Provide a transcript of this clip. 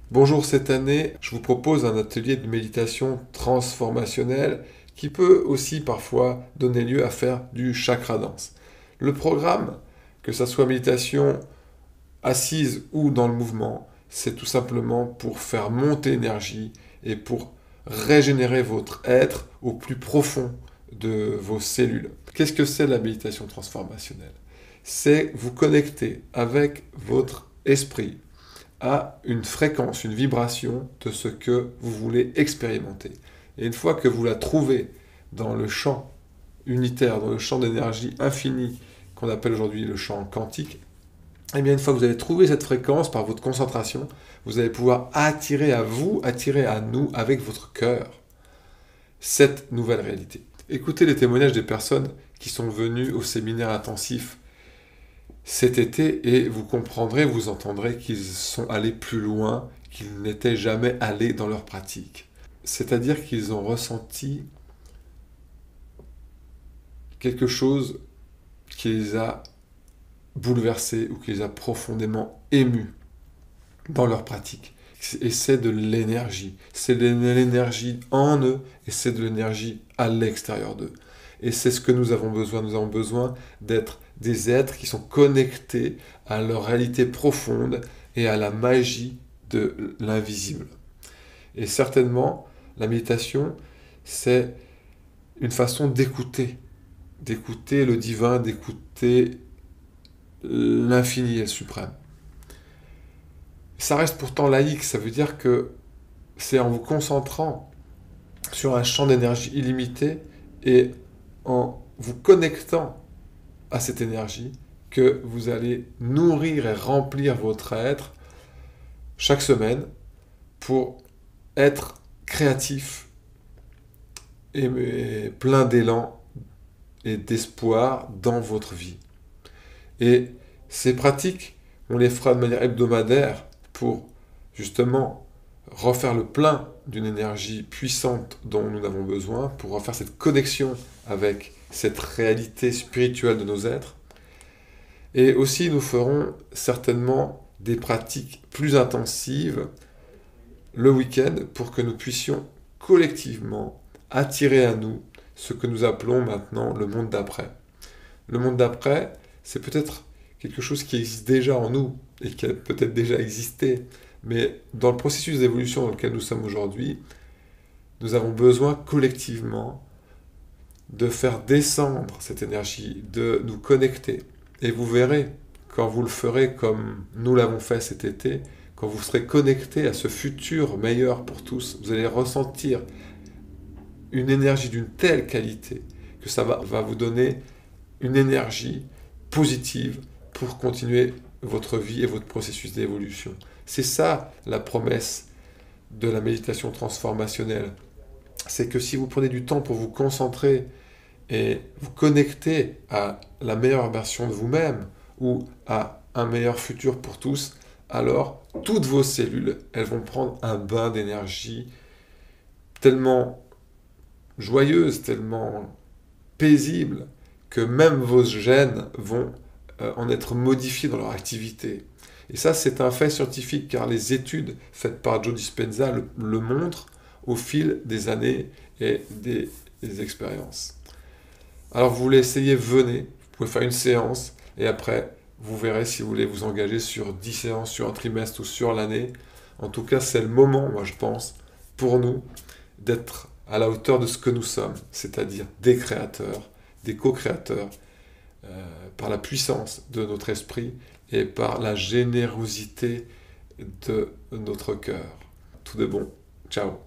Bonjour, cette année, je vous propose un atelier de méditation transformationnelle qui peut aussi parfois donner lieu à faire du chakra dance. Le programme, que ça soit méditation assise ou dans le mouvement, c'est tout simplement pour faire monter l'énergie et pour régénérer votre être au plus profond de vos cellules. Qu'est-ce que c'est la méditation transformationnelle? C'est vous connecter avec votre esprit à une fréquence, une vibration de ce que vous voulez expérimenter. Et une fois que vous la trouvez dans le champ unitaire, dans le champ d'énergie infinie qu'on appelle aujourd'hui le champ quantique, et bien une fois que vous avez trouvé cette fréquence par votre concentration, vous allez pouvoir attirer à vous, attirer à nous avec votre cœur cette nouvelle réalité. Écoutez les témoignages des personnes qui sont venues au séminaire intensif cet été et vous comprendrez, vous entendrez qu'ils sont allés plus loin qu'ils n'étaient jamais allés dans leur pratique. C'est-à-dire qu'ils ont ressenti quelque chose qui les a bouleversés ou qui les a profondément émus dans leur pratique. Et c'est de l'énergie. C'est de l'énergie en eux et c'est de l'énergie à l'extérieur d'eux. Et c'est ce que nous avons besoin. Nous avons besoin d'être des êtres qui sont connectés à leur réalité profonde et à la magie de l'invisible. Et certainement, la méditation, c'est une façon d'écouter le divin, d'écouter l'infini et le suprême. Ça reste pourtant laïque, ça veut dire que c'est en vous concentrant sur un champ d'énergie illimité et en vous connectant à cette énergie que vous allez nourrir et remplir votre être chaque semaine pour être créatif et plein d'élan et d'espoir dans votre vie. Et ces pratiques, on les fera de manière hebdomadaire pour justement refaire le plein d'une énergie puissante dont nous avons besoin, pour refaire cette connexion avec cette réalité spirituelle de nos êtres. Et aussi, nous ferons certainement des pratiques plus intensives le week-end pour que nous puissions collectivement attirer à nous ce que nous appelons maintenant le monde d'après. Le monde d'après, c'est peut-être quelque chose qui existe déjà en nous et qui a peut-être déjà existé, mais dans le processus d'évolution dans lequel nous sommes aujourd'hui, nous avons besoin collectivement de faire descendre cette énergie, de nous connecter. Et vous verrez, quand vous le ferez comme nous l'avons fait cet été, quand vous serez connecté à ce futur meilleur pour tous, vous allez ressentir une énergie d'une telle qualité que ça va vous donner une énergie positive pour continuer votre vie et votre processus d'évolution. C'est ça la promesse de la méditation transformationnelle. C'est que si vous prenez du temps pour vous concentrer et vous connecter à la meilleure version de vous-même ou à un meilleur futur pour tous, alors toutes vos cellules, elles vont prendre un bain d'énergie tellement joyeuse, tellement paisible, que même vos gènes vont en être modifiés dans leur activité. Et ça, c'est un fait scientifique, car les études faites par Joe Dispenza le montrent au fil des années et des expériences. Alors vous voulez essayer, venez, vous pouvez faire une séance, et après, vous verrez si vous voulez vous engager sur 10 séances, sur un trimestre ou sur l'année. En tout cas, c'est le moment, moi je pense, pour nous, d'être à la hauteur de ce que nous sommes, c'est-à-dire des créateurs, des co-créateurs, par la puissance de notre esprit et par la générosité de notre cœur. Tout de bon. Ciao.